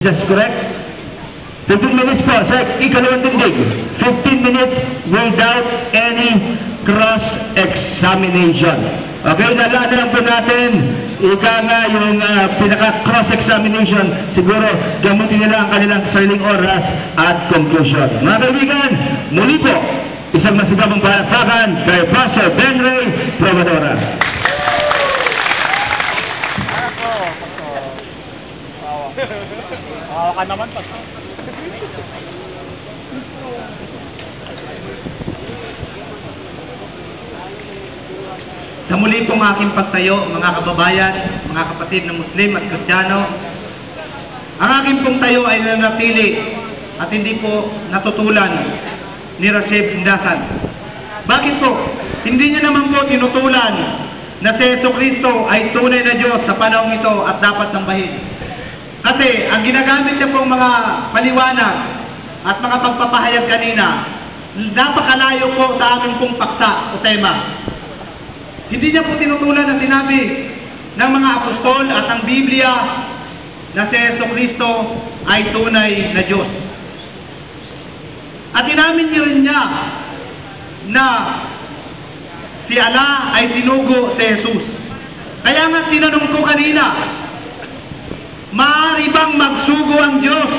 Just correct? 15 minutes po sa ikalawang tindig. 15 minutes without any cross-examination. Okay, nalaan na lang po natin. Ika nga yung pinaka-cross-examination. Siguro, gamutin nila ang kanilang sariling oras at conclusion. Mga kaibigan, muli po, isang masigabong palakpakan kay Pastor Ben Ray Promadora. Ka naman pa. Sa muli pong aking pagtayo, mga kababayan, mga kapatid na Muslim at Kristiyano, ang aking pong tayo ay nanatili at hindi po natutulan ni Rashid Indasan. Bakit po? Hindi niya naman po tinutulan na si Jesucristo ay tunay na Diyos sa panahong ito at dapat sambahin. Kasi ang ginagamit niya pong mga paliwanag at mga pagpapahayag kanina, napakalayo po sa aming pong paksa o tema. Hindi niya po tinutulan na sinabi ng mga apostol at ang Biblia na si Jesucristo ay tunay na Diyos. At inamin niya rin niya na si Allah ay sinugo si Jesus. Kaya nga tinanong ko kanina, maaari bang magsugo ang Diyos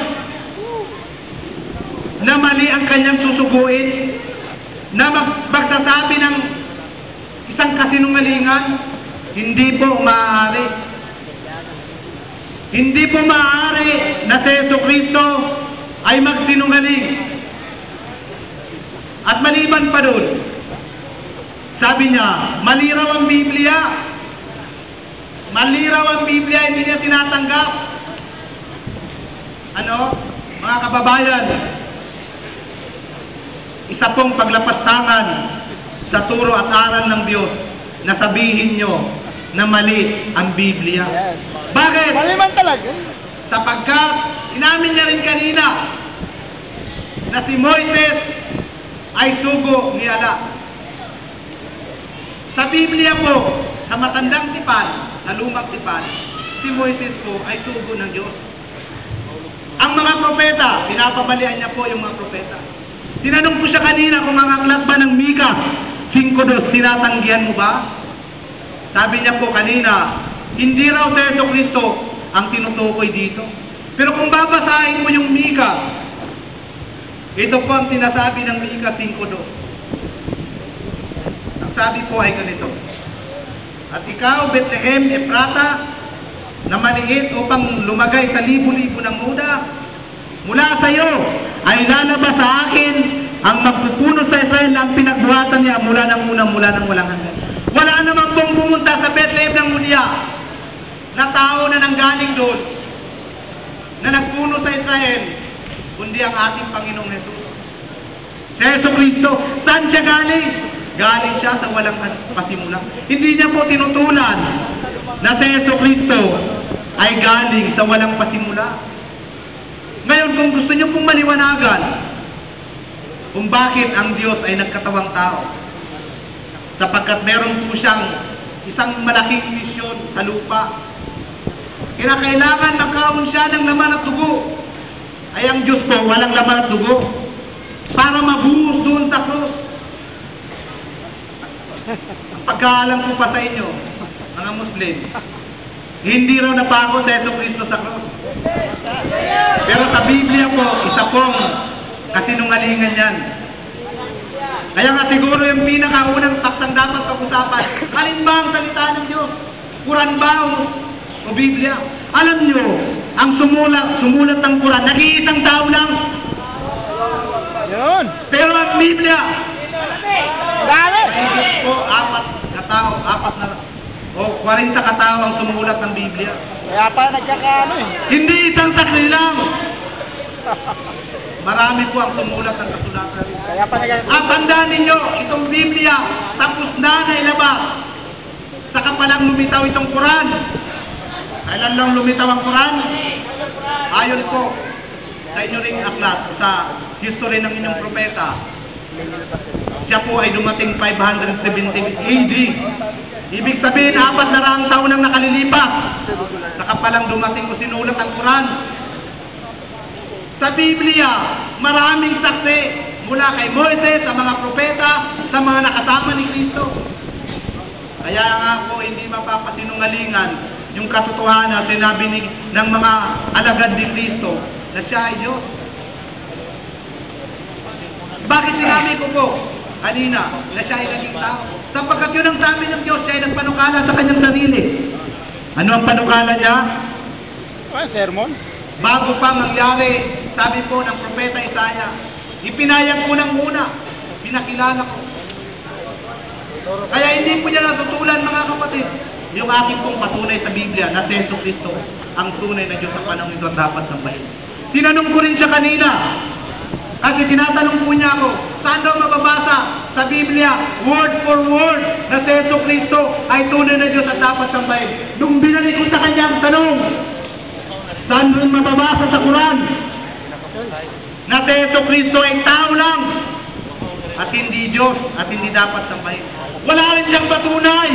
na mali ang kanyang susuguin? Na magsasabi ng isang kasinungalingan? Hindi po maaari. Hindi po maaari na si Jesucristo ay magsinungaling. At maliban pa doon, sabi niya, mali raw ang Biblia. Mali raw ang Biblia, hindi niya tinatanggap. Ano? Mga kababayan, isa pong paglapastangan sa turo at aral ng Diyos na sabihin nyo na mali ang Biblia. Yes. Bakit? Mali man talaga. Sapagkat inamin niya rin kanina na si Moises ay sugo ni Allah. Sa Biblia po, sa matandang tipan, na lumang tipan, si Moises po ay sugo ng Diyos. Ang mga propeta, pinapabalian niya po yung mga propeta. Tinanong ko siya kanina kung ang aklat ba ng Mika 5:2, tinatanggihan mo ba? Sabi niya po kanina, hindi raw si Jesucristo ang tinutukoy dito. Pero kung babasahin mo yung Mika, ito po ang sinasabi ng Mika 5:2. Ang sabi po ay ganito, at ikaw, Bethlehem, Ephrata, na maliit upang lumagay sa libu-libo ng muda, mula sa iyo ay lalabas sa akin ang magpupuno sa Israel ang pinagbuhatan niya mula ng unang mula ng walang hanggan. Wala naman pong pumunta sa Bethlehem ng Mulia na tao na nanggaling doon na nagpuno sa Israel, kundi ang ating Panginoong Jesus. Si Jesucristo, saan siya galing? Galing siya sa walang pasimula. Hindi niya po tinutulan na si Jesucristo ay galing sa walang pasimula. Ngayon, kung gusto niyo pong maliwanagan kung bakit ang Diyos ay nagkatawang tao, sapagkat meron po siyang isang malaking misyon sa lupa. Kinakailangan magkaroon siya ng laman at dugo. Ay ang Diyos po, walang laman at dugo. Para mabuhos doon sa krus. Ang pagkaalam ko pa sa inyo, mga Muslim, hindi raw napako sa Jesucristo sa krus. Pero sa Biblia po, isa pong kasinungalingan yan. Kaya nga siguro yung pinakaunang taksang dapat pag-usapan, alin ba ang salita ng Diyos? Quran ba o Biblia? Alam nyo, ang sumulat ng Quran, nag-iisang tao lang. Yun. Pero ang Biblia, Dami. po, 4 katao, 40 katao ang sumulat ng Biblia. Kaya pa nagkakaano eh. Hindi isang saksi lang. Marami po ang sumulat ng kasulatan. Kaya pa nagkakaano. At tandaan ninyo, itong Biblia, tapos na ilabas. Saka palang lumitaw itong Quran. Kailan lang lumitaw ang Quran? Ayon po sa inyo ring aklat, sa history ng inyong propeta, siya po ay dumating 570 AD. Ibig sabihin, 400 taon nang nakalilipas. Saka palang dumating o sinulat ang Quran. Sa Biblia, maraming saksi mula kay Moises, sa mga propeta, sa mga nakasama ni Kristo. Kaya nga po, hindi mapapasinungalingan yung katotohanan sinabi ng mga alagad ni Kristo na siya ay Diyos. Bakit sinabi ko po kanina na siya ay naging tao? Sapagkat yun ang sabi ng Diyos, siya ay nagpanukala sa kanyang sarili. Ano ang panukala niya? Sermon? Bago pa mangyari, sabi po ng propeta Isaiah, ipinayag ko ng una, pinakilala ko. Kaya hindi po niya natutulan, mga kapatid, yung aking pong patunay sa Biblia na si Jesucristo ang tunay na Diyos sa panahon ito at dapat sambahin. Tinanong ko rin siya kanina, kasi tinatanong po niya ako, saan daw mababasa sa Biblia, word for word, na si Jesucristo ay tunay na Diyos at dapat sambahin. Nung binalik ko sa kanya ang tanong, saan doon mababasa sa Quran na si Jesucristo ay tao lang at hindi Diyos at hindi dapat sambahin? Wala rin siyang patunay.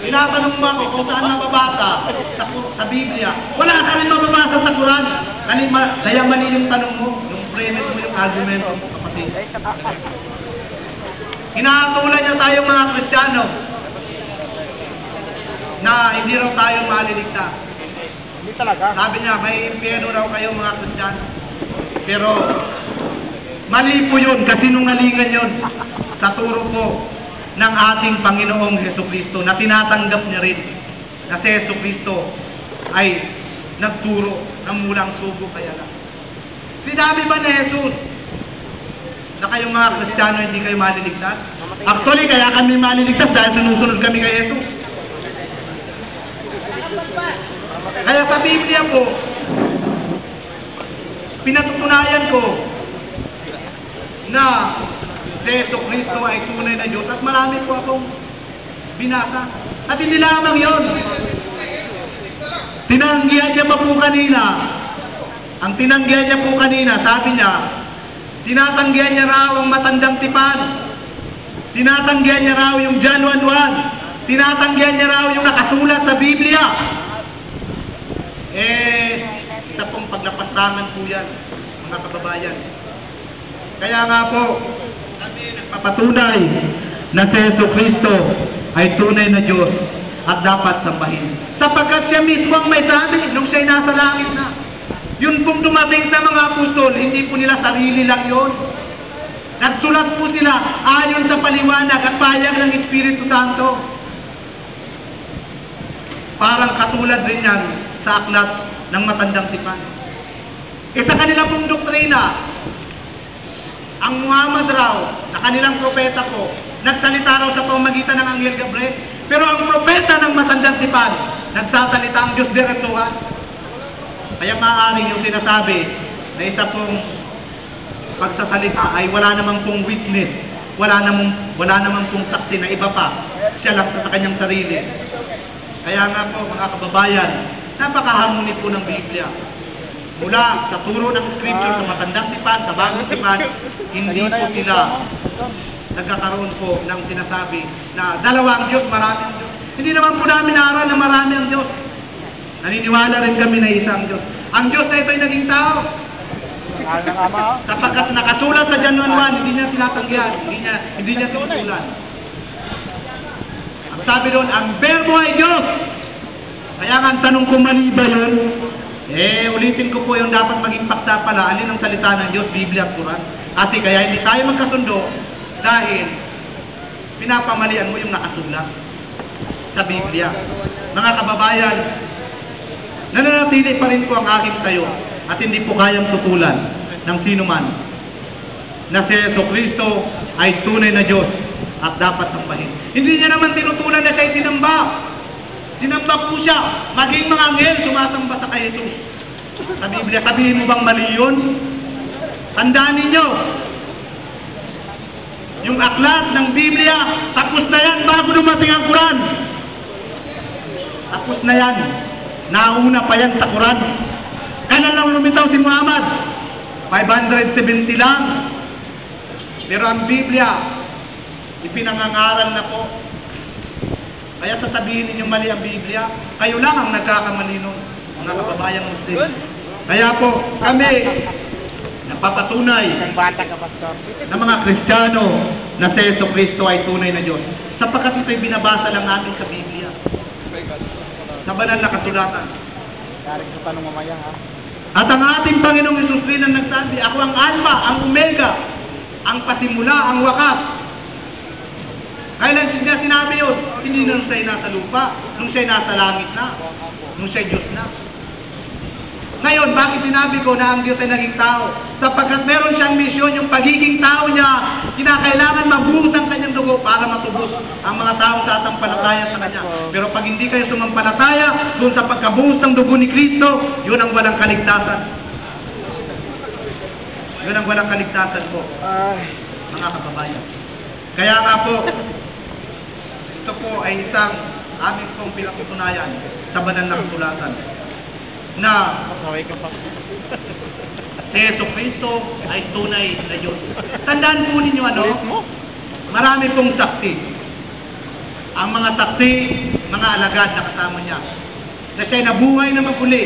Tinatanong mo ako kung saan mababasa sa Biblia. Wala ka rin mababasa sa Quran. Kaya mali yung tanong mo, yung premise mo, yung argument mo, kapatid. Hinahatulan niya tayong mga Kristiyano na hindi raw tayo maliligtas. Hindi talaga. Sabi niya, may impyerno raw kayo mga Kristiyano. Pero mali po yun, kasi nungalingan yun sa turo po ng ating Panginoong Jesucristo na tinatanggap niya rin na si Jesucristo ay nagturo ng mulang sugo kaya lang. Sinabi ba ni Jesus na kayong mga Kristiyano hindi kayo maliligtas? Actually, kaya kami maliligtas dahil sinusunod kami kay Jesus. Kaya sa Biblia po, pinatutunayan ko na si Jesucristo ay tunay na Diyos at marami po akong binasa. At hindi lamang yun. Tinanggihan niya pa po kanina. Ang tinanggihan niya po kanina, sabi niya, tinatanggihan niya raw ang matandang tipan. Tinatanggihan niya raw yung John 1:1. Tinatanggihan niya raw yung nakasulat sa Biblia. Isa pong paglapastangan po yan, mga kababayan. Kaya nga po, kami nagpapatunay na si Jesucristo ay tunay na Diyos at dapat sambahin. Sapagkat siya mismo ang may sabi nung siya'y nasa langit na. Yun pong dumating sa mga apostol, hindi po nila sarili lang yun. Nagsulat po sila ayon sa paliwanag at payag ng Espiritu Santo. Parang katulad rin yan sa aklat ng matandang tipan. Sa kanila pong doktrina, ang Muhammad raw, na kanilang propeta po, nagsalita raw sa pamamagitan ng Anghel Gabriel. Pero ang propeta ng matandang tipan, nagsasalita ang Diyos diretsuhan. Kaya maaari yung sinasabi na isa pong pagsasalita ay wala namang pong witness, wala namang pong saksi na iba pa, siya lang sa kanyang sarili. Kaya nga po mga kababayan, napaka-harmony po ng Biblia. Mula sa turo ng Scripture sa matandang tipan, sa bagong tipan, hindi po sila nagkakaroon po ng sinasabi na dalawang Diyos, maraming Diyos. Hindi naman po namin naaral na marami ang Diyos. Naniniwala rin kami na isang Diyos. Ang Diyos na ito ay naging tao. Sapagkat nakasulat sa John 1:1, hindi niya tinatanggihan, hindi niya tinutulan. Ang sabi doon, ang Verbo ay Diyos. Kaya nga ang tanong ko, mali ba yun? Ulitin ko po yung dapat maging paksa pala, alin ang salita ng Diyos, Biblia at Quran. Kasi kaya hindi tayo magkasundo dahil pinapamalian mo yung nakasulat sa Biblia. Mga kababayan, nananatili pa rin po ang aking tayo at hindi po kayang tutulan ng sino man na si Jesucristo ay tunay na Diyos at dapat sambahin. Hindi niya naman tinutulan na siya'y sinamba. Sinamba po siya. Maging mga anghel, sumasamba sa kay Jesus. Sa Biblia, sabihin mo bang mali yun? Tandaan ninyo, yung aklat ng Biblia, tapos na yan bago dumating ang Quran. Tapos na yan. Nauna pa yan sa Quran. Kailan lang lumitaw si Muhammad? 570 lang. Pero ang Biblia, ipinangangaral na po. Kaya sasabihin ninyo mali ang Biblia, kayo lang ang nagkakamali nun, mga kababayang Muslim. Kaya po, kami, napapatunay Isang bata ka, Pastor. ng mga Kristiyano na si Jesucristo ay tunay na Diyos. Sapagkat ito'y binabasa lang natin sa Biblia. Sa banal na kasulatan. Daring sa tanong mamaya, ha? At ang ating Panginoong Hesus rin ang nagsabi, ako ang Alpha, ang Omega, ang pasimula, ang wakas. Kailan niya sinabi yun? Hindi nung siya'y nasa lupa, nung siya'y nasa langit na, nung siya'y Diyos na. Ngayon, bakit sinabi ko na ang Diyos ay naging tao? Sapagkat meron siyang misyon, yung pagiging tao niya, kinakailangan mabuhos ang kanyang dugo para matubos ang mga tao sa sampalataya sa Kanya. Pero pag hindi kayo sumampalataya, doon sa pagkabuhos ng dugo ni Kristo, yun ang walang kaligtasan. Yun ang walang kaligtasan po, mga kababayan. Kaya nga po, ito po ay isang aming pong pinatutunayan sa banal na kasulatan na Pasaway ka pa. si Jesucristo ay tunay na Diyos. Tandaan po ninyo Kulit mo. marami pong saksi. Ang mga saksi, mga alagad na kasama niya. Na siya'y nabuhay na maguli.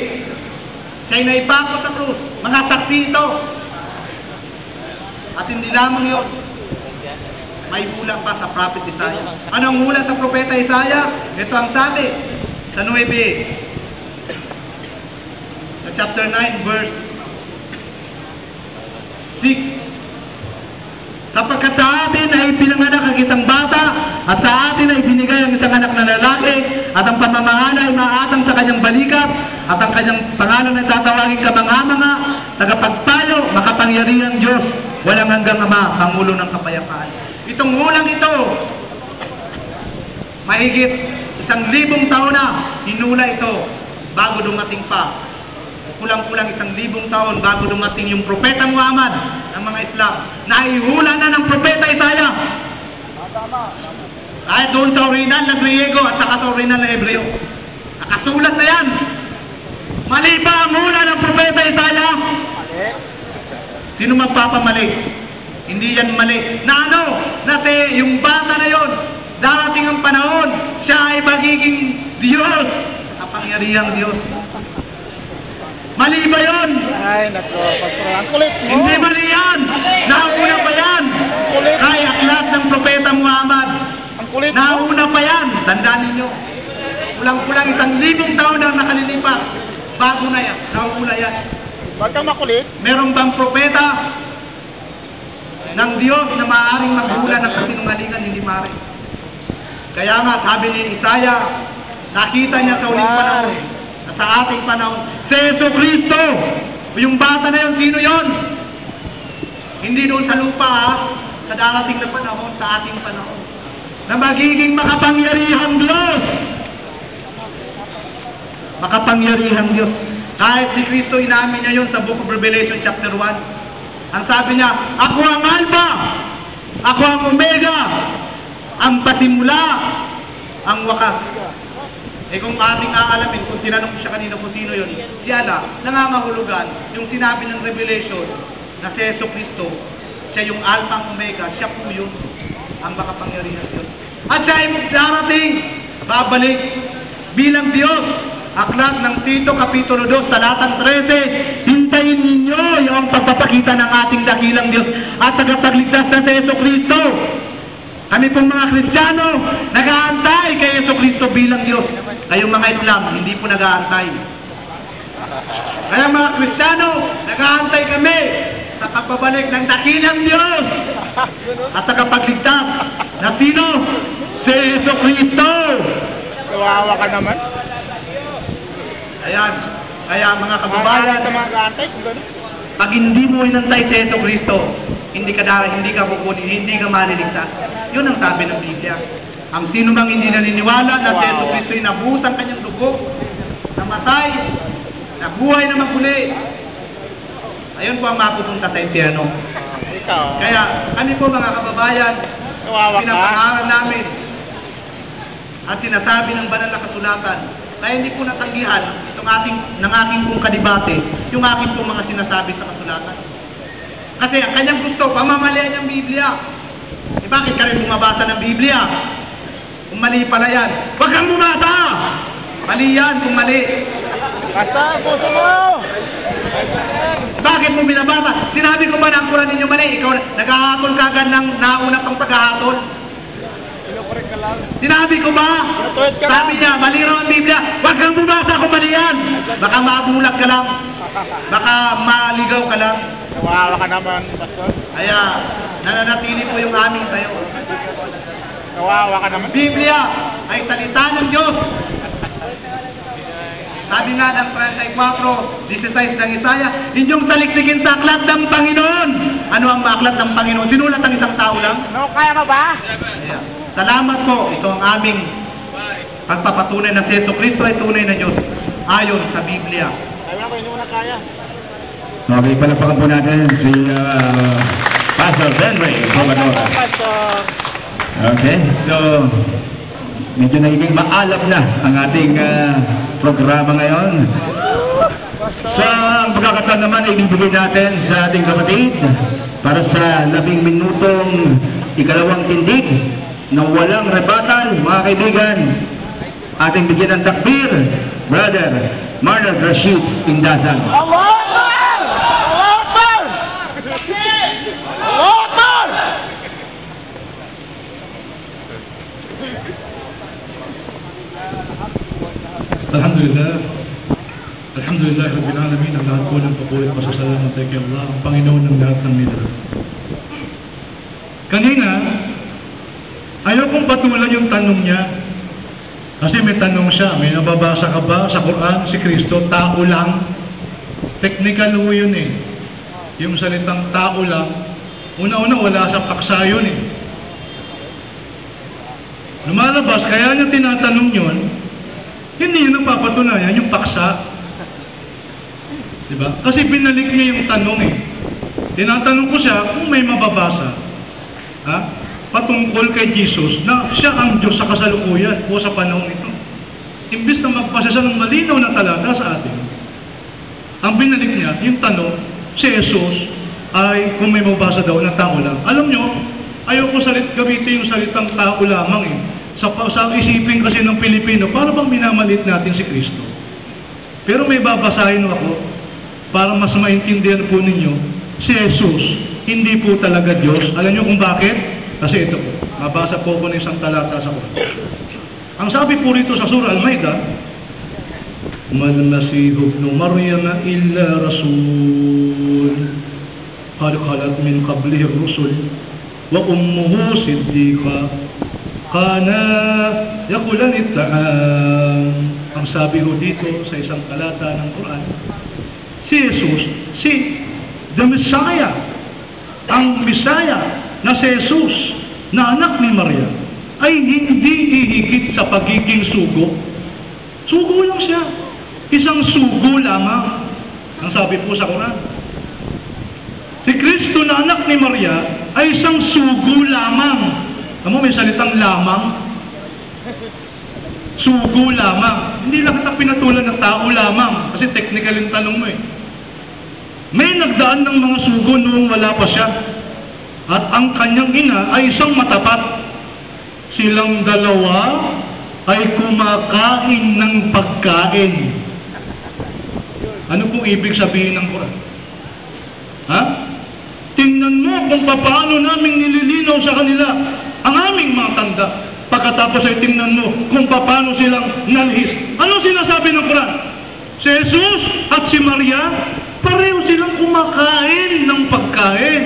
Siya'y naipako sa krus. Mga saksi ito. At hindi lamang yun. May hula pa sa prophet Isaiah. Anong hula sa propeta Isaiah? Ito ang sabi sa 9. Sa chapter 9, verse 6. Sapagkat sa atin ay pinanganak ang isang bata, at sa atin ay binigay ang isang anak na lalaki, at ang pamamahala ay maatang sa kanyang balikat, at ang kanyang pangalan ay tatawagin kamangha-mangha, tagapagpayo, makapangyarihang Diyos, walang hanggang Ama, Pangulo ng kapayapaan. Itong hulang ito, mahigit 1,000 taon na hinula ito bago dumating pa. Kulang-kulang 1,000 taon bago dumating yung propeta Muhammad ng mga Islam. Naihula na ng propeta Isaiah. Kahit doon sa original na Griego at saka sa original na Hebreo. Nakasulat na yan. Mali ba ang hula ng propeta Isaiah? Mali. Sino magpapamali? Hindi yan mali. Na ano? Na yung bata na yon, darating ang panahon, siya ay magiging Diyos. Kapangyarihang Diyos. Mali ba yun? Ay, nako, Pastor. Ang kulit mo. Hindi mali yan. Nauna pa yan. Kulit. Kay aklat ng propeta Muhammad. Ang kulit mo. Nauna pa yan. Tandaan ninyo. Kulang-kulang 1,000 taon na nakalilipas. Bago na yan. Nauna yan. Huwag kang makulit. Meron bang propeta ng Diyos na maaaring maghula ng kasinungalingan? Hindi maaari. Kaya nga, sabi ni Isaiah, nakita niya sa uling panahon, na sa ating panahon, si Jesucristo, yung bata na yun, sino yun? Hindi doon sa lupa, sa darating na panahon, sa ating panahon, na magiging makapangyarihang Diyos. Makapangyarihang Diyos. Kahit si Kristo, inamin niya yun sa Book of Revelation chapter 1. Ang sabi niya, ako ang Alpha, ako ang Omega, ang pasimula, ang wakas. Eh kung ating aalamin, kung tinanong ko siya kanina kung sino yun, siyala, nangangahulugan yung sinabi ng Revelation na si Jesucristo, siya yung Alpha ang Omega, siya po yun, ang makapangyarihang Diyos. At siya ay darating, babalik bilang Diyos. Aklat ng Tito, Kapitulo 2, Talatang 13, hintayin ninyo yung pagpapakita ng ating dakilang Diyos at tagapagligtas na si Jesucristo. Kami pong mga Kristiyano, nag-aantay kay Jesucristo bilang Diyos. Kayong mga Islam, hindi po nag-aantay. Kaya mga Kristiyano, nag-aantay kami sa pagpabalik ng dakilang Diyos at tagapagligtas na sino? Si Jesucristo. Kawawa ka naman. Ayan, kaya mga kababayan, Sa mga kaantay, kung gano'n. pag hindi mo inantay si Jesucristo, hindi ka kukunin, hindi ka maliligtas. Yun ang sabi ng Biblia. Ang sino mang hindi naniniwala na si Jesucristo ay nabuhos ang kanyang dugo, namatay, nabuhay na maguli, ayun po ang mapupunta sa impyerno. Ikaw. Kaya, kami po mga kababayan, Kawawa ka. pinapangaral namin at sinasabi ng banal na kasulatan. Kaya hindi ko natanggihan ng aking pong kadibate, yung aking pong mga sinasabi sa kasulatan. Kasi ang kanyang gusto, pamamalian niyang Biblia. Eh bakit ka rin bumabasa ng Biblia? Kung mali pala yan, huwag kang bumasa! Mali yan kung mali. Basta, puso mo! ko binabasa. Sinabi ko ba na ang Quran ninyo mali? Ikaw, nag-ahatol ka agad ng nauna pang paghahatol? Kinukurik ka lang. Sinabi ko ba? Kinutuwid ka Sabi niya, mali raw ang Biblia. Huwag kang bumasa kung mali yan. Baka mabulag ka lang. Baka maligaw ka lang. Kawawa ka naman, Pastor. Kaya, nananatili po yung aming tayo. Kawawa ka naman. Biblia ay salita ng Diyos. Sabi nga ng 34:16 ng Isaya, inyong saliksigin sa aklat ng Panginoon. Ano ang aklat ng Panginoon? Sinulat ng isang tao lang? No, kaya ka ba? Yeah. Salamat po. Ito ang aming pagpapatunay na si Yesu Cristo ay tunay na Diyos. Ayon sa Biblia. Sabi na ko, hindi mo na kaya. Okay, palapakan po natin si Pastor Henry Salvador. Pastor. Okay, so medyo nagiging maalap na ang ating programa ngayon. Sa pagkakataon naman, ibibigay natin sa ating kapatid para sa 10 minutong ikalawang tindig na walang rebuttal, mga kaibigan. Ating bigyan ng takbir, Brother Marnard Rashid Indasan. Allah Akbar! Allah Akbar! Allah Akbar! Alhamdulillah. Alhamdulillah Rabbil Alamin. Ang lahat po ng papuri at pasasalamat ay kay Allah, ang Panginoon ng lahat ng nilalang. Kanina, ayaw kong patulan yung tanong niya. Kasi may tanong siya, may nababasa ka ba sa Quran si Kristo, tao lang? Technical ho yun eh. Yung salitang tao lang, una-una wala sa paksa yun eh. Lumalabas, kaya niya tinatanong yun, hindi yun napapatunayan yung paksa. Diba? Kasi binalik niya yung tanong eh. Tinatanong ko siya kung may mababasa. Ha? Patungkol kay Jesus na siya ang Diyos sa kasalukuyan o sa panahon ito. Imbis na magpasa siya ng malinaw na talata sa atin, ang binalik niya, yung tanong, si Jesus ay kung may mabasa daw na tao lang. Alam nyo, ayaw ko gamitin yung salitang tao lamang eh. Sa isipin kasi ng Pilipino, para bang minamalit natin si Kristo? Pero may babasahin ako para mas maintindihan po ninyo, si Jesus, hindi po talaga Diyos. Alam nyo kung bakit? Kasi ito po, mabasa po ko ng isang talata sa Quran. Ang sabi po rito sa Surah Al-Maidah, Mal Masihu ibn Maryam illa rasul qad khalat min qablihi ar-rusul wa ummuhu siddiqa kana yaqulan at-ta'am. Ang sabi ho dito sa isang talata ng Quran, si Jesus, the Messiah, ang Messiah na si Jesus na anak ni Maria ay hindi ihigit sa pagiging sugo. Sugo lang siya. Isang sugo lamang. Ang sabi po sa Quran. Si Kristo na anak ni Maria ay isang sugo lamang. Alam mo, may salitang lamang. Sugo lamang. Hindi lang kita pinatulan ng tao lamang. Kasi technical yung tanong mo eh. May nagdaan ng mga sugo noong wala pa siya. At ang kanyang ina ay isang matapat. Silang dalawa ay kumakain ng pagkain. Ano pong ibig sabihin ng Quran? Ha? Tingnan mo kung paano namin nililinaw sa kanila ang aming mga tanda. Pagkatapos ay tingnan mo kung paano silang nalhis. Ano sinasabi ng Quran? Si Jesus at si Maria, pareho silang kumakain ng pagkain.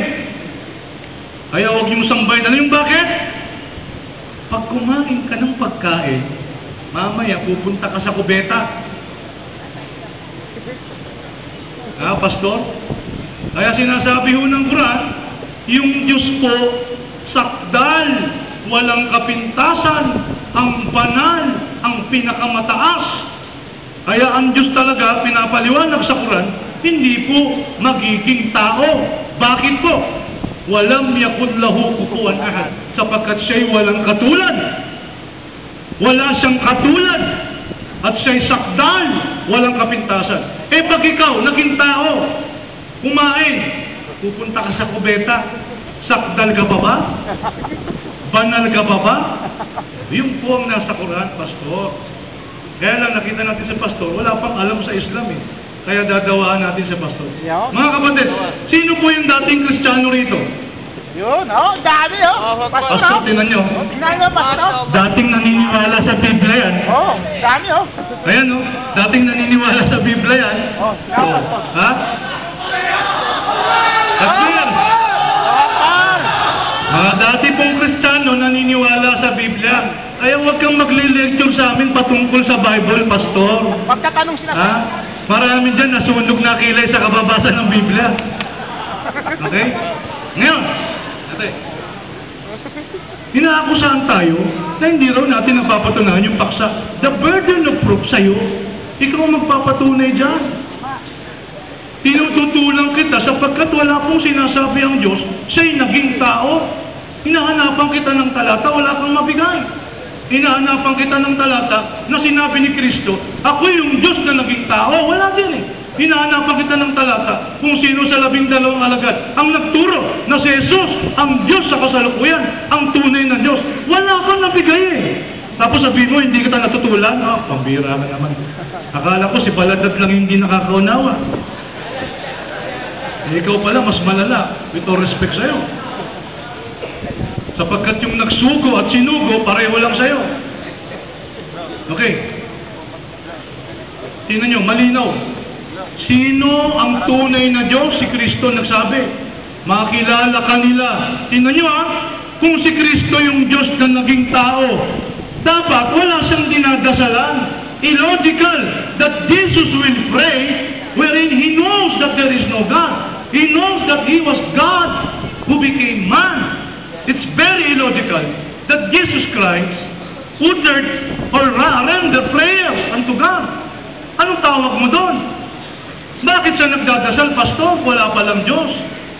Kaya huwag yung sambahin. Alam yung bakit? Pag kumain ka ng pagkain, mamaya pupunta ka sa kubeta. Pastor? Kaya sinasabi ho ng Quran, yung Diyos po, sakdal, walang kapintasan, ang banal, ang pinakamataas. Kaya ang Diyos talaga, pinapaliwanag sa Quran, hindi po magiging tao. Bakit po? Walam yakun lahu kufuwan ahad, sapagkat siya'y walang katulad. Wala siyang katulad. At siya'y sakdal, walang kapintasan. Pag ikaw, naging tao, kumain, pupunta ka sa kubeta, sakdal ka pa ba? Banal ka pa ba? Yung po ang nasa Quran, Pastor. Kaya lang nakita natin si Pastor, wala pang alam sa Islam eh. Kaya dadawaan natin sa pastor. Yo. Mga kapatid, sino po yung dating Kristiyano rito? Yun, oh, dami, oh. Pastor, tinan nyo. Tingnan nyo, pastor. Dating naniniwala sa Biblia yan. Oh, dami, oh. Ayan o, dating naniniwala sa Biblia yan. Oh, Oh, ha? At yan, mga dati pong Kristiyano naniniwala sa Biblia. Kaya huwag kang magle-lecture sa amin patungkol sa Bible, pastor. Pagkatanong sila. Ha? Marami dyan nasunog na kilay sa kababasa ng Biblia. Okay? Ngayon, ate, inaakusahan tayo na hindi raw natin napapatunayan yung paksa. The burden of proof sa'yo, ikaw ang magpapatunay dyan. Tinututulang kita sapagkat wala pong sinasabi ang Diyos, siya'y naging tao. Hinahanapan kita ng talata, wala kang mabigay. Hinahanapan kita ng talata na sinabi ni Kristo, ako yung Diyos na naging tao. Wala din eh. Hinahanapan kita ng talata kung sino sa 12 alagad ang nagturo na si Jesus, ang Diyos sa kasalukuyan, ang tunay na Diyos. Wala kang nabigay eh. Tapos sabihin mo, hindi kita natutulan. Oh, pambira ka naman. Akala ko si Baladat lang hindi nakakaunawa. Ikaw pala, mas malala. With all respect sa'yo. Sapagkat yung nagsugo at sinugo, pareho lang sa'yo. Okay. Tingnan nyo, malinaw. Sino ang tunay na Diyos? Si Kristo nagsabi. Makilala ka nila. Tingnan nyo ha, kung si Kristo yung Diyos na naging tao, dapat wala siyang dinadasalan. Illogical that Jesus will pray wherein He knows that there is no God. He knows that He was God who became man. It's very illogical that Jesus Christ uttered or render prayers unto God. Anong tawag mo doon? Bakit siya nagdadasal, pastor? Wala palang Diyos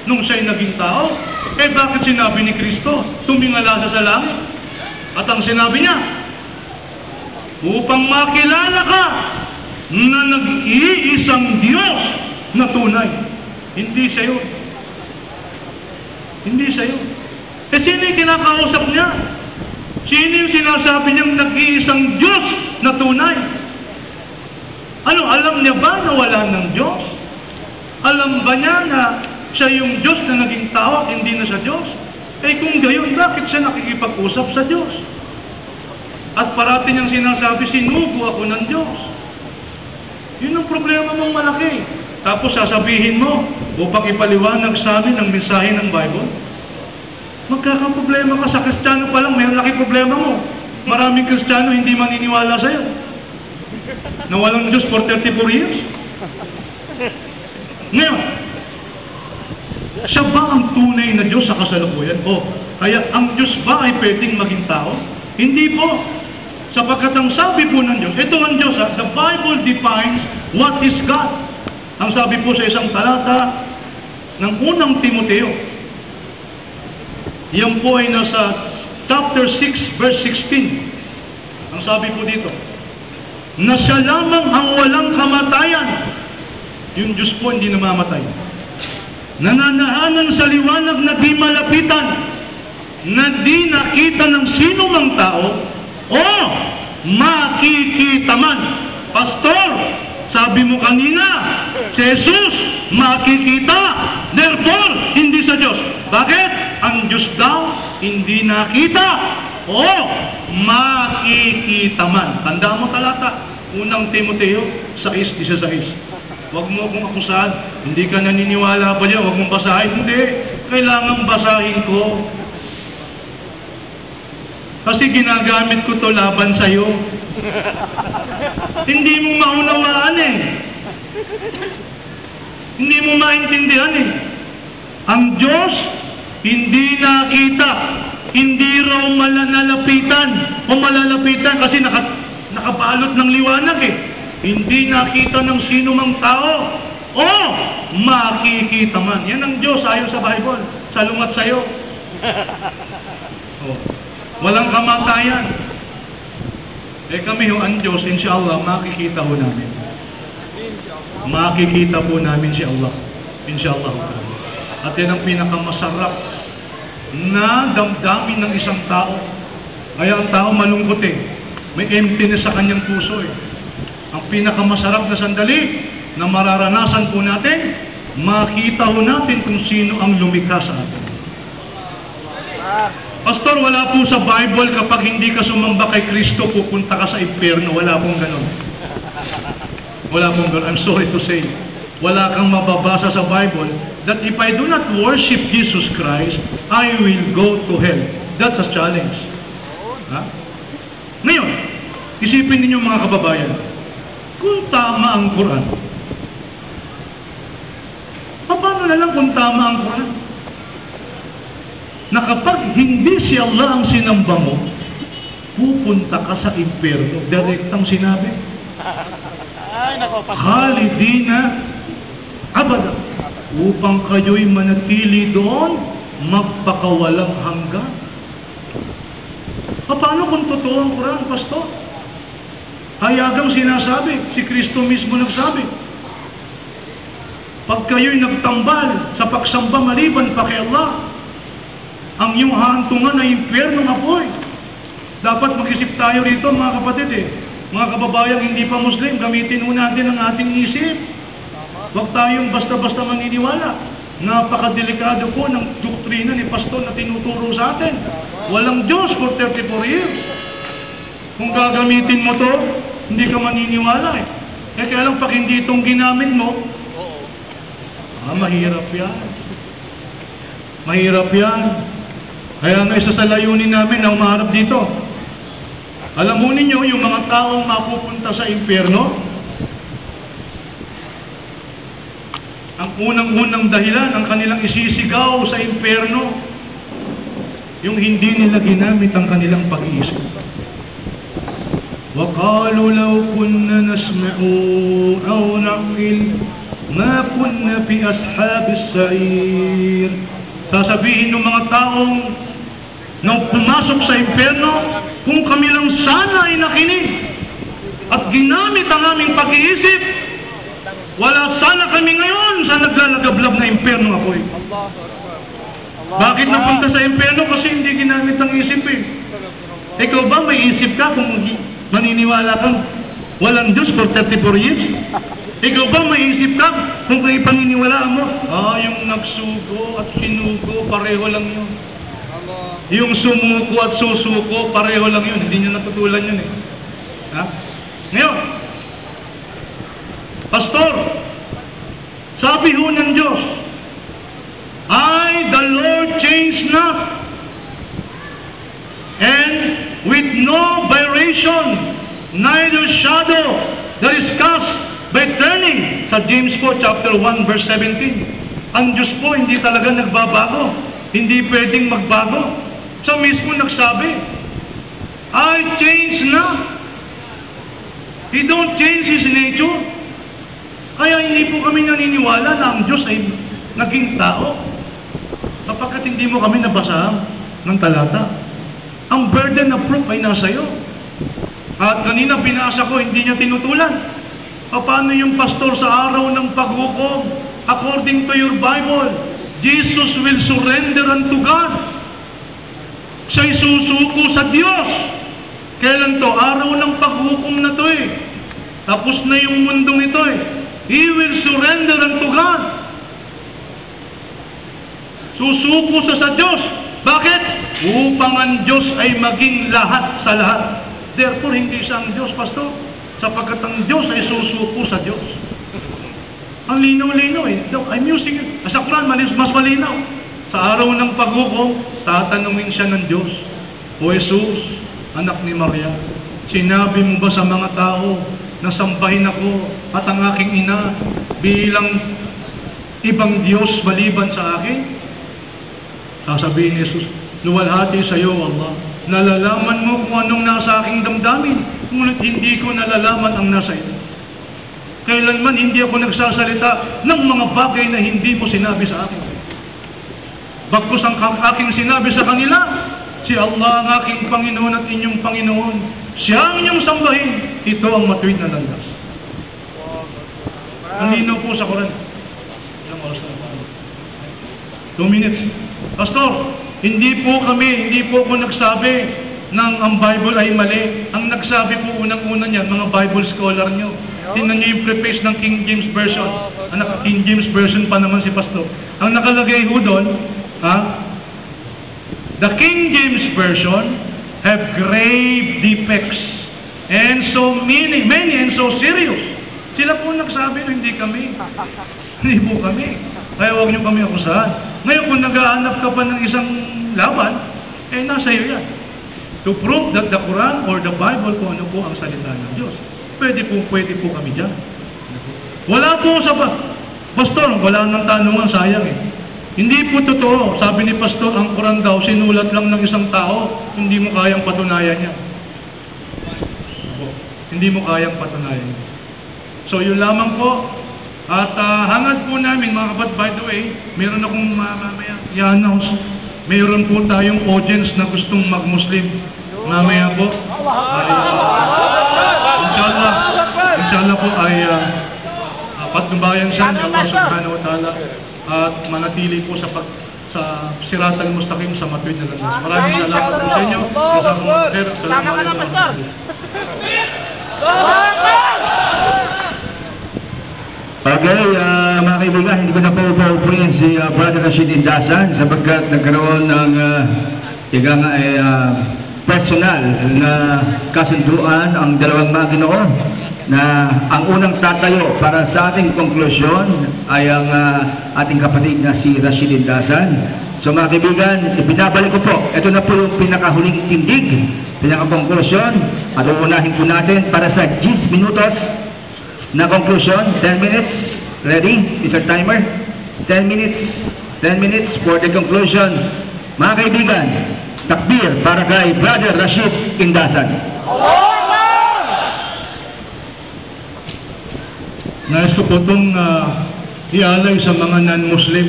nung siya'y naging tao. Eh bakit sinabi ni Kristo, tumingala siya sa langit? At ang sinabi niya, upang makilala ka na nag-iisang Diyos na tunay. Hindi siya yun. Hindi siya yun. Eh sino yung kinakausap niya? Sino yung sinasabi niyang nag-iisang Diyos na tunay? Ano, alam niya ba na wala ng Diyos? Alam ba niya na siya yung Diyos na naging tao at hindi na siya Diyos? Eh kung gayon, bakit siya nakikipag-usap sa Diyos? At parati niyang sinasabi, sinugo ako ng Diyos. Yun ang problema mong malaki. Tapos sasabihin mo, upang ipaliwanag sa amin ang mensahe ng Bible, magkakaproblema ka sa Kristiyano pa lang, may laki problema mo. Maraming Kristiyano hindi maniniwala sa'yo. Na walang Diyos for 34 years. Ngayon, siya ba ang tunay na Diyos sa kasalukuyan? O, kaya ang Diyos ba ay pwedeng maging tao? Hindi po. Sapagkat ang sabi po ng Diyos, ito ang Diyos, the Bible defines what is God. Ang sabi po sa isang talata ng unang Timoteo, yan po ay nasa chapter 6, verse 16. Ang sabi po dito, na siya lamang ang walang kamatayan. Yung Diyos po hindi namamatay. Nananahanan sa liwanag na di malapitan, na di nakita ng sino mang tao, o makikita man. Pastor, sabi mo kanina, si Jesus makikita, therefore, hindi sa Diyos. Bakit? Ang Diyos daw, hindi nakita, o makikita man. Tandaan mo talata, unang Timoteo 6:16. Huwag mo akong akusahan, hindi ka naniniwala pa dyan, huwag mong basahin. Hindi, kailangan basahin ko. Kasi ginagamit ko to laban sa'yo. Hindi mo maunawaan eh. Hindi mo maintindihan eh. Ang Diyos, hindi nakita. Hindi raw nalapitan o malalapitan kasi nakabalot ng liwanag eh. Hindi nakita ng sino mang tao o makikita man. Yan ang Diyos ayon sa Bible. Salungat sa'yo. Oh. Walang kamatayan. Eh kami ho ang Diyos, inshallah, makikita ho namin. Makikita po namin si Allah. Inshallah. At yan ang pinakamasarap na damdamin ng isang tao. Kaya ang tao malungkot eh. May emptiness sa kanyang puso eh. Ang pinakamasarap na sandali, na mararanasan po natin, makita ho natin kung sino ang lumikha sa atin. Pastor, wala po sa Bible kapag hindi ka sumamba kay Kristo, pupunta ka sa impyerno. Wala pong ganun. Wala pong ganun. I'm sorry to say. Wala kang mababasa sa Bible that if I do not worship Jesus Christ, I will go to hell. That's a challenge. Ha? Ngayon, isipin ninyo mga kababayan, kung tama ang Quran, paano na lang kung tama ang Quran? Na kapag hindi si Allah ang sinamba mo, pupunta ka sa impyerno. Direktang sinabi. Ay, nako, Pastor. Khalidina abada. Upang kayo'y manatili doon, magpakawalang hanggan. Paano kung totoo ang Quran, Pastor? Hayagang sinasabi, si Kristo mismo nagsabi, pag kayo'y nagtambal sa pagsamba maliban pa kay Allah, ang iyong hahantungan ay impyernong apoy. Dapat mag-isip tayo rito, mga kapatid mga kababayang hindi pa Muslim, gamitin ho natin ang ating isip. Huwag tayong basta-basta maniniwala. Napakadelikado po ng doktrina ni Pastor na tinuturo sa atin. Walang Diyos for 34 years. Kung gagamitin mo to, hindi ka maniniwala kaya lang pag hindi itong ginamit mo, mahirap yan. Mahirap yan. Kaya nga isa sa layunin namin na umaharap dito. Alam mo ninyo, yung mga taong mapupunta sa impyerno, ang unang-unang dahilan, ang kanilang isisigaw sa impyerno, yung hindi nila ginamit ang kanilang pag-iisip. وَقَالُوا لَوْ كُنَّا نَسْمَعُ أَوْ نَعْقِلُ مَا كُنَّا فِي أَصْحَابِ السَّعِيرِ. Sasabihin ng mga taong nang pumasok sa impyerno, kung kami lang sana ay nakinig at ginamit ang aming pag-iisip, wala sana kami ngayon sa naglalagablab na impyerno apoy. Bakit napunta sa impyerno? Kasi hindi ginamit ang isip Ikaw ba may isip ka kung maniniwala kang walang Diyos for 34 years? Ikaw ba may isip ka kung kayo paniniwalaan mo? Yung nagsugo at sinugo, pareho lang yun. Yung sumuko at susuko, pareho lang yun. Hindi nyo natutulan yun Ha? Ngayon, Pastor, sabi ho ng Diyos, the Lord changed not, and with no variation, neither shadow that is cast by turning. Sa James po, chapter 1, verse 17. Ang Diyos po, hindi talaga nagbabago. Hindi pwedeng magbago. Siya mismo nagsabi, I change not. He don't change His nature. Kaya hindi po kami naniniwala na ang Diyos ay naging tao. Kapagkat hindi mo kami nabasahan ng talata. Ang burden of proof ay nasa iyo. At kanina binasa ko, hindi niya tinutulan. Paano yung pastor sa araw ng paghukom? According to your Bible, Jesus will surrender unto God. Siya'y susuko sa Diyos. Kailan to? Araw ng paghukom na to Tapos na yung mundong ito He will surrender unto God. Susuko sa Diyos. Bakit? Upang ang Diyos ay maging lahat sa lahat. Therefore, hindi siya ang Diyos, Pastor. Sapagkat ang Diyos ay susuko sa Diyos. Ang linaw-linaw I'm using it. Sa Quran, mas malinaw. Sa araw ng paghukom, tatanungin siya ng Diyos, O Jesus, anak ni Maria, sinabi mo ba sa mga tao na sambahin ako at ang aking ina bilang ibang Diyos maliban sa akin? Sasabihin ni Jesus, luwalhati sa iyo, Allah. Nalalaman mo kung anong nasa aking damdamin, ngunit hindi ko nalalaman ang nasa iyo. Kailanman hindi ako nagsasalita ng mga bagay na hindi mo sinabi sa akin. Bagkus ang aking sinabi sa kanila, si Allah ang aking Panginoon at inyong Panginoon. Siya ang inyong sambahin. Ito ang matuwid na landas. Ang linaw po sa Quran. Ilang oras na 2 minutes. Pastor, hindi po ako nagsabi ng ang Bible ay mali. Ang nagsabi po unang-una niyan, mga Bible scholar nyo. Tingnan niyo yung preface ng King James Version. King James Version pa naman si Pastor. Ang nakalagay ho doon, the King James Version have grave defects and so many and so serious. Sila po nagsabi na hindi kami. Hindi po kami. Kaya huwag niyo kami akusahan. Ngayon kung nag-aanap ka pa ng isang laban, nasa iyo yan. To prove that the Quran or the Bible kung ano po ang salita ng Diyos. Pwede po kami dyan. Wala po sa Pastor, wala nang tanungan, sayang eh. Hindi po totoo. Sabi ni Pastor, ang Quran daw, sinulat lang ng isang tao, hindi mo kayang patunayan yan. Hindi mo kayang patunayan yan. So, yun lamang po. At hangad po namin, mga kapatid, by the way, meron akong mamaya i-announce. Meron po tayong audience na gustong mag-Muslim. Mamaya po. Inshallah po ay patnubayan siya ng Allah subhanahu wa ta'ala at manatili po sa Sirat al-Mustaqim sa matuwid na landas. Maraming salamat po sa inyo. Assalamualaikum. Okay, mga kaibigan, hindi ko na po paupuin si Brother Rashid Indasan sapagkat nagkaroon ng personal na kasunduan ang dalawang Maginoo na ang unang tatayo para sa ating konklusyon ay ang ating kapatid na si Rashid Indasan. So mga kaibigan, ibinabalik ko po, ito na po yung pinakahuling tindig, pinakakonklusyon at uunahin po natin para sa 10 minutos na conclusion. 10 minutes. Ready? Mr. Timer? 10 minutes for the conclusion. Mga kaibigan, takbir para kay Brother Rashid Indasan. Nais ko po itong ialay sa mga non-Muslim.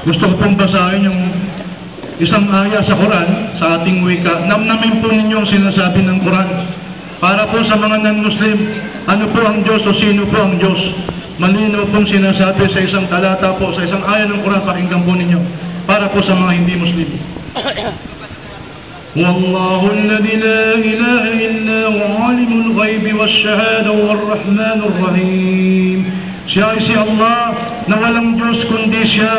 Gusto ko pong basahin yung isang aya sa Quran, sa ating wika. Namnamin po ninyo ang sinasabi ng Quran. Para po sa mga non-Muslim, ano po ang Diyos o sino po ang Diyos? Malinaw pong sinasabi sa isang talata po, sa isang aya ng Quran, pakinggan po ninyo. Para po sa mga hindi Muslim. Wallahu alladhi la ilaha illa huwa alimul ghaibi wash-shahada war-rahmanur rahim. Siya ay si Allah na walang Diyos kundi Siya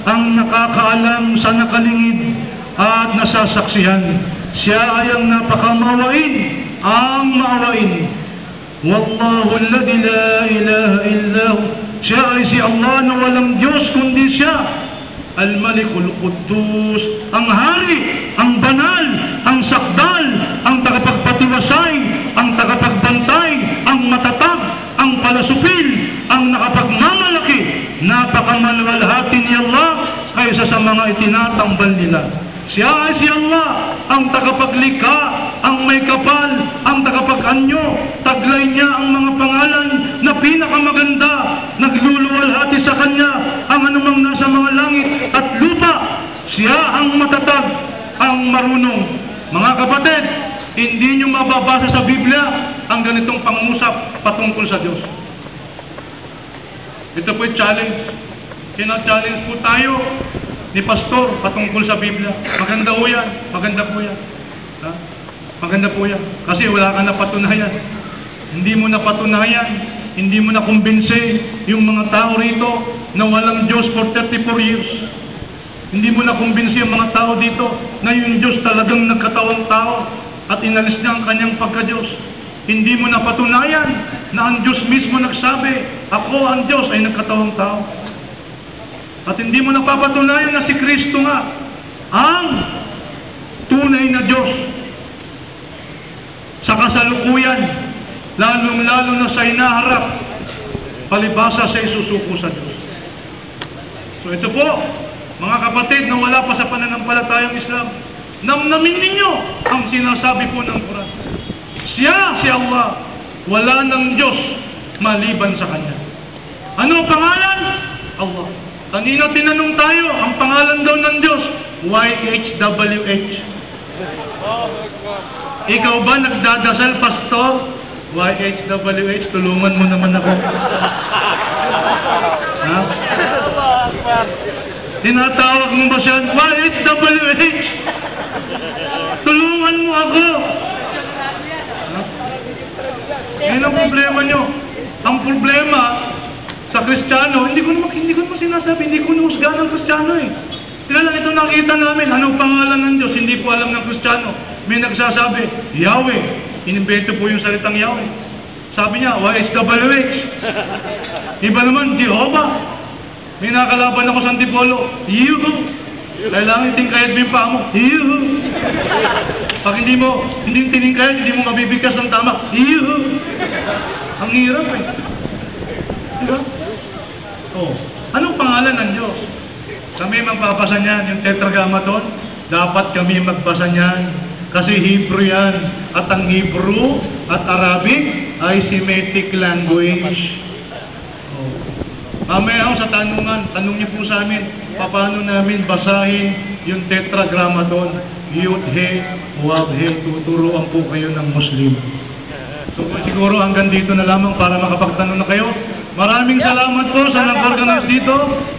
ang nakakaalam sa nakalingid at nasasaksihan. Siya ay ang napakamawain, ang maawain. Wallahu alladhi la ilaha illa hu. Siya ay si Allah na walang Diyos kundi Siya. Al-Malikul Quddus, ang hari, ang banal, ang sakdal, ang tagapagpatiwasay, ang tagapagbantay, ang matatag, ang palasupil, ang nakapagmamalaki. Napakamalwalhati ni Allah kaysa sa mga itinatambal nila. Siya ay si Allah, ang tagapaglikha, ang may kapal, ang tagapag-anyo. Taglay niya ang mga pangalan na pinakamaganda. Nagluluwalhati sa Kanya ang anumang nasa mga langit at lupa. Siya ang matatag, ang marunong. Mga kapatid, hindi niyo mababasa sa Biblia ang ganitong pangusap patungkol sa Diyos. Ito po'y challenge. Kina-challenge po tayo ni Pastor patungkol sa Biblia. Maganda po yan. Maganda po yan. Ha? Maganda po yan. Kasi wala ka na patunayan. Hindi mo na patunayan. Hindi mo na kumbinse yung mga tao rito na walang Diyos for 34 years. Hindi mo na kumbinse yung mga tao dito na yung Diyos talagang nagkatawang tao at inalis niya ang kanyang pagka-Diyos. Hindi mo na patunayan na ang Diyos mismo nagsabi, ako ang Diyos ay nagkatawang tao. At hindi mo napapatunayan na si Kristo nga ang tunay na Diyos sa kasalukuyan, lalong-lalo na sa inaharap, palibasa sa isusuko sa Diyos. So ito po, mga kapatid na wala pa sa pananampalatayang Islam, namnamin ninyo ang sinasabi po ng Quran. Siya, si Allah, wala ng Diyos maliban sa Kanya. Ano ang pangalan? Allah. Kanina tinanong tayo, ang pangalan daw ng Diyos, YHWH. Ikaw ba nagdadasal, Pastor? YHWH, tulungan mo naman ako. Ha? Tinatawag mo ba siya? YHWH! Tulungan mo ako! Ha? Yan ang problema nyo. Ang problema sa Kristiyano, hindi ko naman sinasabi, hindi ko nahusgahan ng Kristiyano eh. Sila lang ito nakita namin, anong pangalan ng Diyos, hindi po alam ng Kristiyano. May nagsasabi, Yahweh. Inimbento po yung salitang Yahweh. Sabi niya, YHWH. Iba naman, Jehovah. May nakalaban ako sa Antipolo, Yuhu. Kailangan itingkayad mo yung paa mo, Yuhu. Pag hindi tiningkayad, hindi mo mabibigkas ng tama, Yuhu. Ang hirap eh. Diba? Oh, anong pangalan ng Diyos? Kami magbabasa niyan, yung Tetragrammaton, dapat kami magbasa niyan. Kasi Hebrew yan. At ang Hebrew at Arabic ay Semitic language. Oh. Mamaya sa tanungan, tanong niyo po sa amin, paano namin basahin yung Tetragrammaton? Yud-He, Wav-He, tuturuan po kayo ng Muslim. So siguro hanggang dito na lamang para makapagtanong na kayo. Maraming salamat po sa nag-organize dito.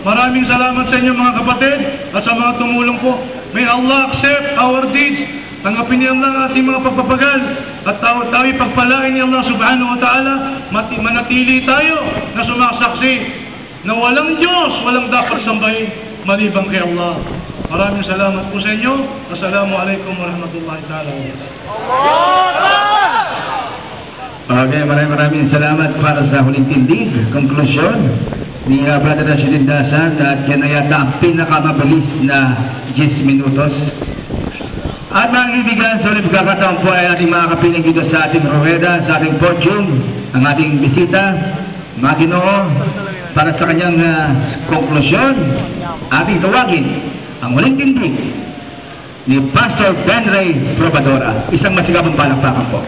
Maraming salamat sa inyo mga kapatid at sa mga tumulong po. May Allah accept our deeds. Tanggapin niya Allah ating mga pagpapagal at tayo pagpalain ni Allah subhanahu wa ta'ala. Manatili tayo na sumasaksi na walang Diyos, walang dapat sambahin malibang kay Allah. Maraming salamat po sa inyo. Assalamualaikum warahmatullahi ta'ala. Okay, maraming salamat para sa huling tindig, konklusyon ni Brother Rashid Dasan at yan ay yata ang pinakamabilis na 10 minutos. At mga kaibigan, sa ulit pagkakataon po ay ating mga kapiling dito sa ating Rueda, sa ating podium, ang ating bisita, mga Ginoo, para sa kanyang konklusyon, ating tawagin ang huling tindig ni Pastor Ben Ray Probadora. Isang masigabong palakpakan po.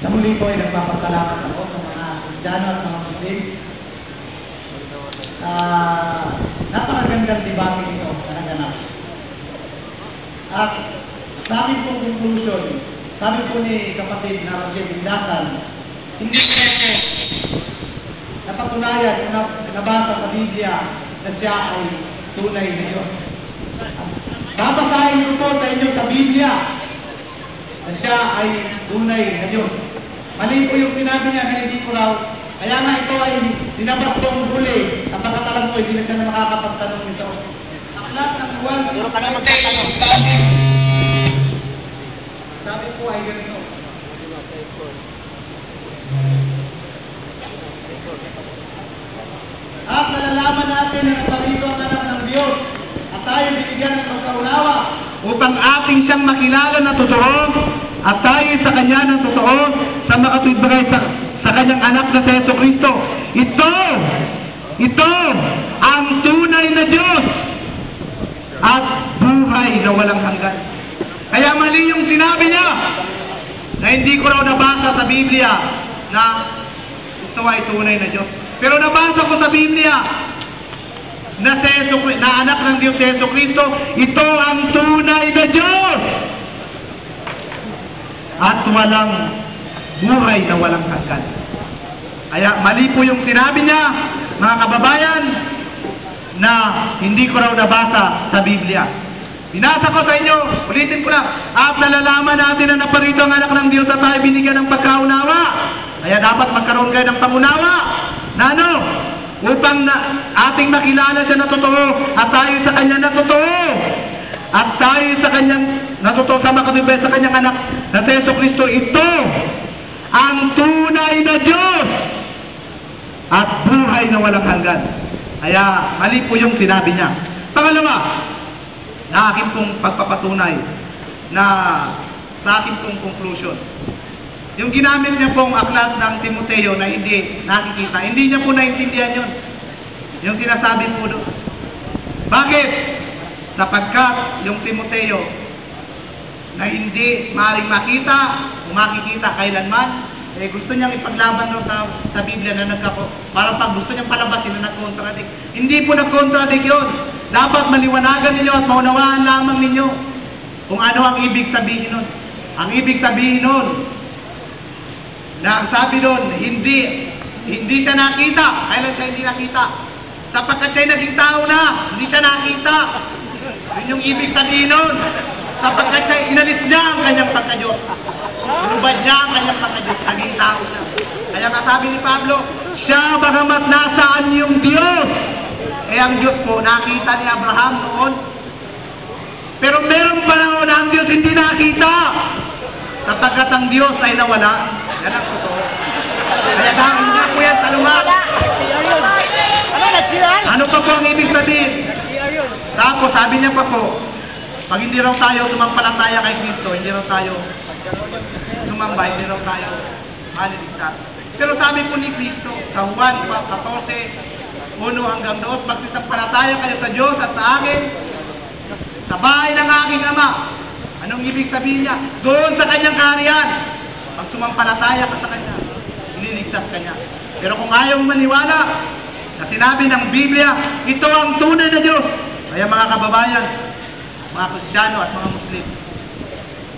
Sa muli po ay nagpapasalamat ako sa mga Kristiyano at mga Muslim. Napakagandang debate ito na naganap. At sa amin pong conclusion, sabi po ni kapatid na Rashid Dasan, hindi po napatunayan na nabasa sa Biblia na siya ay tunay na Diyos. Babasahin ko po sa inyo sa Biblia na siya ay tunay na Diyos. Mali po yung sinabi niya na hindi ko raw. Kaya nga ito ay dinabas kong huli. Ang pakatalang ko, hindi na siya na makakapagtanong nito. Aklat ng Juan, sabi po ay ganito. At nalalaman natin na naparito ang anak ng Diyos at tayo binigyan ng pagkaunawa upang ating siyang makilala na totoo at tayo sa Kanya ng totoo sa makatutbagay sa Kanyang anak na si Jesucristo. Ito ang tunay na Diyos at buhay na walang hanggan. Kaya mali yung sinabi niya na hindi ko raw nabasa sa Biblia na ito ay tunay na Diyos. Pero nabasa ko sa Biblia na anak ng Diyos si Jesucristo, ito ang tunay na Diyos at walang buhay na walang hanggan. Kaya mali po yung sinabi niya, mga kababayan, na hindi ko raw nabasa sa Biblia. Binasa ko sa inyo, ulitin ko lang, at nalalaman natin na naparito ang anak ng Diyos at tayo binigyan ng pagkaunawa. Kaya dapat magkaroon kayo ng pangunawa. Na ano? Upang ating makilala siya na totoo at tayo sa Kanya na totoo. At tayo sa Kanyang natotoo sa makatibay sa Kanyang anak na si Jesucristo. Ito ang tunay na Diyos at buhay na walang hanggan. Kaya mali po yung sinabi niya. Pangalawa, na akin pong pagpapatunay na sa akin pong conclusion. Yung ginamit niya pong aklat ng Timoteo na hindi nakikita, hindi niya po naintindihan yun. Yung sinasabi po doon. Bakit? Sapagkat yung Timoteo na hindi maaaring makita o makikita kailanman, eh gusto niyang ipaglaban doon sa Biblia na para pag gusto niyang palabasin na nag-contradict. Hindi po nag-contradict yun. Dapat maliwanagan ninyo at maunawaan lamang ninyo kung ano ang ibig sabihin nun. Ang ibig sabihin nun, na sabi doon, hindi siya nakita. Kailan siya hindi nakita? Sapagkat siya naging tao na, hindi siya nakita. Yun yung ibig sabihin nun. Sapagkat siya, inalis niya ang kanyang pagka-Diyos. Inubad niya ang kanyang pagka-Diyos. Naging tao siya. Kaya kasabi ni Pablo, siya bagamat nasaan yung Diyos. Eh ang Diyos po, nakita ni Abraham noon. Pero meron panahon na ang Diyos hindi nakita. Sapagkat ang Diyos ay nawala. Yan ang totoo. Kaya dahil niya po yan sa lugar. Ano pa po ang ibig sabihin? Tapos sabi niya pa po, pag hindi raw tayo sumampalataya kay Kristo, hindi raw tayo sumamba, hindi raw tayo maliligtas. Pero sabi po ni Kristo sa Juan 14, 1 hanggang 2, magsisampalataya kayo sa Diyos at sa akin, sa bahay ng aking Ama. Anong ibig sabihin niya? Doon sa kanyang kaharian. Pag sumampalataya ka sa kanya, ililigtas ka niya. Pero kung ayaw maniwala, na sinabi ng Biblia, ito ang tunay na Diyos. Kaya mga kababayan, mga Kristiyano at mga Muslim,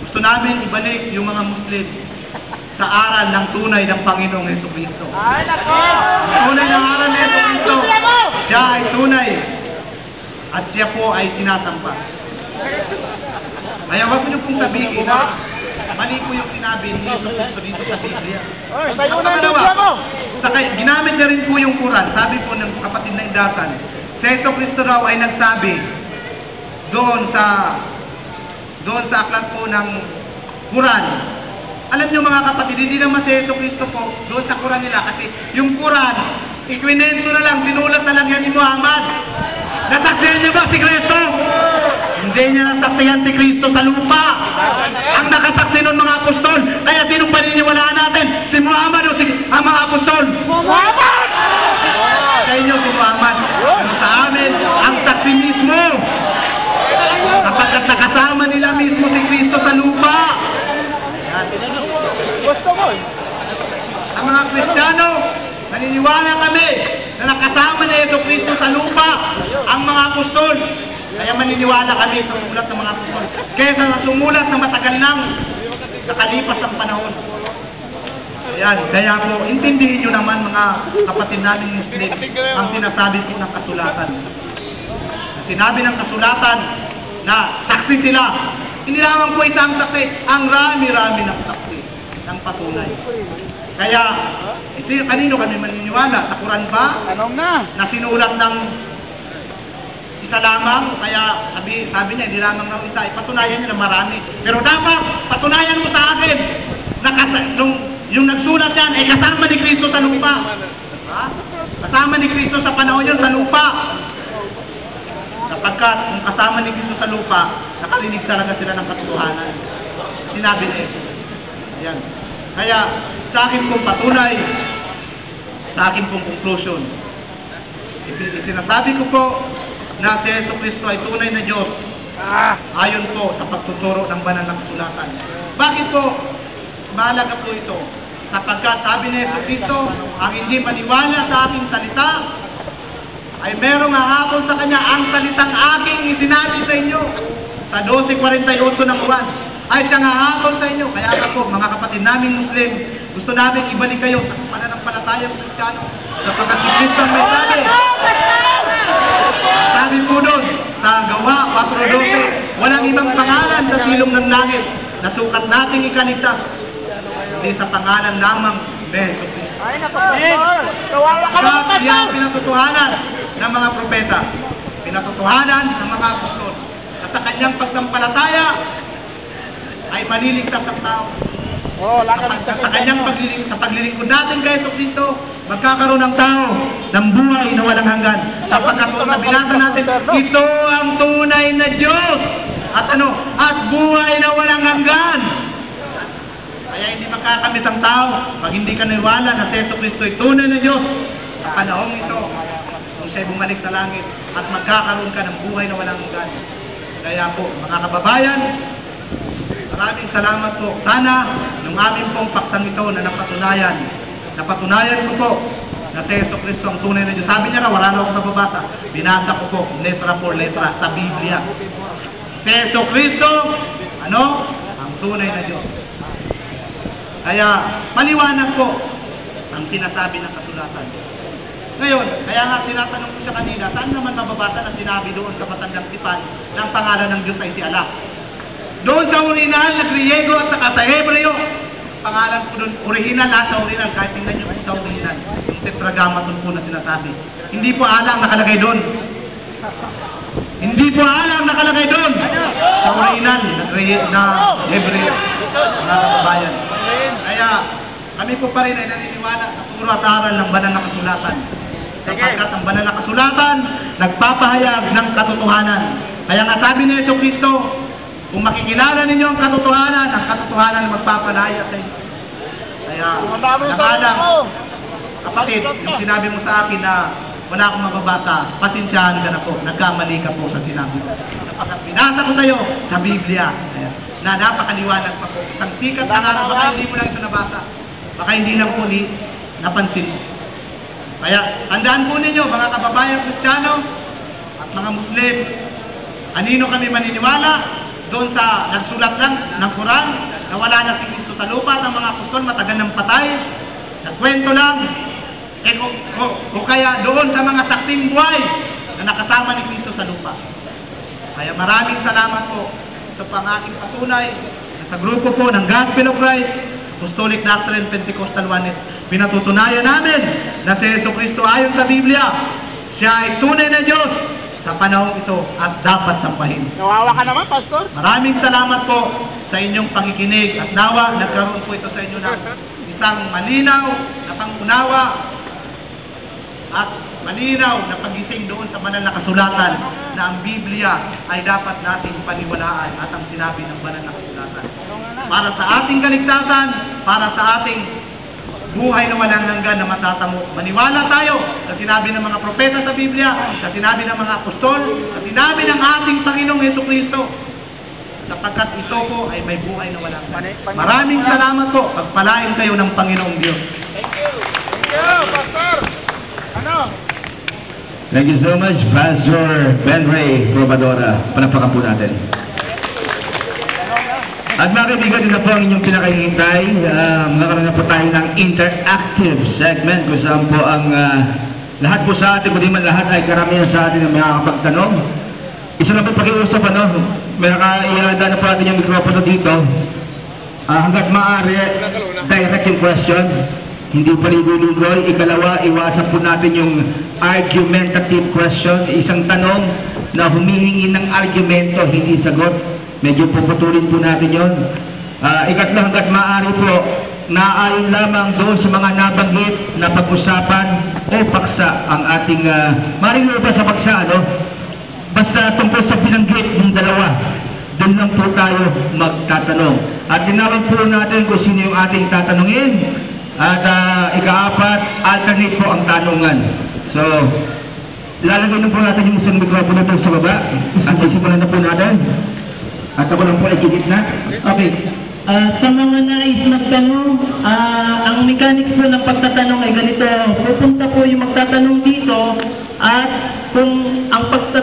gusto namin ibalik yung mga Muslim sa aral ng tunay ng Panginoong Jesucristo. Ay, nako! Tunay ng aral ng Jesucristo. Siya ay tunay at siya po ay sinasampa. Kaya wag niyo pong sabihin na mali po yung sinabi ni Jesucristo dito sa Biblia. Oy, tayo na yung Biblia mo! Ginamit na rin po yung Quran. Sabi po ng kapatid na Indasan, si Jesucristo raw ay nagsabi doon sa aklat po ng Quran. Alam niyo mga kapatid, hindi naman si Jesucristo po doon sa Quran nila kasi yung Quran, ikwinento na lang, sinulat na lang yan ni Muhammad. Nasaksihan niyo ba si Kristo? Hindi niya nasaksihan si Kristo sa lupa. Ang nakasaksi nun mga apostol. Kaya sinong paniniwalaan natin? Si Muhammad o ang mga apostol? Muhammad! Sa inyo si Muhammad. Pero sa amin, ang saksi mismo. Kapagkat nakasama nila mismo si Kristo sa lupa. Yan. Gusto mo? Ang mga Kristiyano, naniniwala kami na nakasama ni Jesucristo sa lupa ang mga apostol. Kaya maniniwala kami sa sulat ng mga apostol. Kesa sa sumulat na matagal nang nakalipas ang panahon. Ayan, kaya po, intindihin nyo naman mga kapatid namin Muslim ang sinasabi po ng kasulatan. Sinabi ng kasulatan na saksi sila. Hindi lamang po isang saksi, ang rami-rami ng saksi ng patunay. Kaya, ito yung kanino kami maniniwala? Sa Quran ba? Tanong na! Na sinulat ng isa lamang, kaya sabi niya, hindi lamang ng isa, ipatunayan niya na marami. Pero dapat, patunayan mo sa akin, na yung nagsulat yan, eh kasama ni Kristo sa lupa. Ha? Kasama ni Kristo sa panahon yun, sa lupa. Sapagkat, kung kasama ni Kristo sa lupa, nakarinig talaga sila ng katotohanan. Sinabi niya ito. Ayan. Kaya, sa akin pong patunay, sa akin pong conclusion, sinasabi ko po na si Jesucristo ay tunay na Diyos ayon po sa pagtuturo ng banal na kasulatan. Bakit po? Mahalaga po ito. Sapagkat sabi ni Jesucristo, ang hindi maniwala sa aking salita ay merong hahapon sa kanya ang salitang aking isinabi sa inyo. Sa 12:48 ng Juan ay siyang hahapon sa inyo. Kaya ako, mga kapatid naming Muslim, gusto namin ibalik kayo sa pananampalatayang Kristiyano. Sapagkat si Kristo ang may sabi. Sabi po doon, sa Gawa 4:12, walang ibang pangalan sa silong ng langit na sukat nating ikaligtas, hindi sa pangalan lamang ni Jesucristo. Ay, napapasol! Kawawa ka naman At yan ang pinatutuhanan ng mga propeta, pinatutuhanan ng mga apostol. At sa kanyang pagsampalataya ay maliligtas ang tao. Oh, lakad Sa kanyang paglilingkod natin kay Jesucristo, magkakaroon ng tao ng buhay na walang hanggan. Sapagkat kung nabinasa natin, ito ang tunay na Diyos. At at buhay na walang hanggan. Kaya hindi makakamit ang tao pag hindi ka niwala na si Jesucristo ay tunay na Diyos. Sa panahong ito, kung siya'y bumalik sa langit at magkakaroon ka ng buhay na walang hanggan. Kaya po, mga kababayan, maraming salamat po. Sana, nung aming pong paksang ito na napatunayan ko po na si Jesucristo ang tunay na Diyos. Sabi niya na, wala na akong nababasa. Binasa ko po, letra por letra, sa Biblia. Si Jesucristo, ang tunay na Diyos. Kaya, maliwanag po ang sinasabi ng kasulatan. Ngayon, kaya nga tinatanong ko siya kanina, saan naman mababasa na sinabi doon sa matandang tipan na ang pangalan ng Diyos ay si Allah? Doon sa original na Griego at saka sa Hebreo, pangalan po doon, original ha, sa original, kahit tingnan nyo po sa original, yung tetragrammaton po na sinasabi. Hindi po Allah ang nakalagay doon. Hindi po Allah ang nakalagay doon. Sa original na Hebreo, mga kabayan. Kaya, kami po pa rin ay naniniwala sa puro at aral ng banal na kasulatan. Sapagkat ang banal na kasulatan, nagpapahayag ng katotohanan. Kaya nga sabi ni Yesu Cristo, kung makikilala ninyo ang katotohanan magpapalaya sa inyo. Kaya, nakalang, kapatid, yung sinabi mo sa akin na wala akong mababasa, pasensyahan ka na po, nagkamali ka po sa sinabi mo. Sapagkat binasa ko sa'yo sa Biblia, na napakaliwanag pa po. Isang sikat na araw, baka hindi mo lang ito nabasa. Baka hindi lang po napansin. Kaya, tandaan po ninyo, mga kababayan Kristiyano at mga Muslim, anino kami maniniwala doon sa nagsulat lang ng Quran na wala na si Kristo sa lupa ng mga apostol matagal ng patay, nagkwento lang, o kaya doon sa mga saksing buhay na nakasama ni Kristo sa lupa. Kaya maraming salamat po sa pangaking patunay na sa grupo po ng Gospel of Christ, Apostolic Doctrine Pentecostal Oneness, pinatutunayan namin na si Yesu Cristo ayon sa Biblia, siya ay tunay na Diyos sa panahon ito at dapat sampahin. Nawawa ka naman, Pastor. Maraming salamat po sa inyong pakikinig at nawa nagkaroon po ito sa inyo ng isang malinaw na pangunawa at malinaw na pagising doon sa banal na kasulatan na ang Biblia ay dapat nating paniwalaan at ang sinabi ng banal na kasulatan. Para sa ating kaligtasan, para sa ating buhay na walang hanggan na matatamo. Maniwala tayo sa sinabi ng mga propeta sa Biblia, sa sinabi ng mga apostol, sa sinabi ng ating Panginoong Jesucristo, sapagkat ito po ay may buhay na walang hanggan. Maraming salamat po. Pagpalain kayo ng Panginoong Diyos. Thank you, Pastor. Ano? Thank you so much, Pastor Ben Ray Probadora. Palapakan po natin. At mga kaibigan, din na po ang inyong pinakahihintay. Magkakaroon na po tayo ng interactive segment kung saan po ang lahat po sa atin, kung di man lahat ay karamihan sa atin ang makakapagtanong. Isa na po pakiusap, may nakaihanda na po natin yung mikropono dito. Hanggat maaari, direct yung question. Hindi paligoy-lugoy. Ikalawa, iwasan po natin yung argumentative question. Isang tanong na humihingi ng argumento, hindi sagot. Medyo puputulin po natin yun. Ikatlo, hanggat maaari po, naayon lamang doon sa mga nabanggit na pag-usapan o paksa ang ating, maaaring ba sa paksa, basta tungkol sa binanggit ng dalawa, doon lang po tayo magtatanong. At linawin po natin kung sino yung ating tatanungin. At ika-apat, alternate po ang tanungan. So, lalagay na po natin yung isang mikropono doon sa baba. At isimulan na po natin. At ako lang po ay na. Okay. Sa mga nais magtanong, ang mechanics po ng pagtatanong ay ganito. Pupunta po yung magtatanong dito at kung ang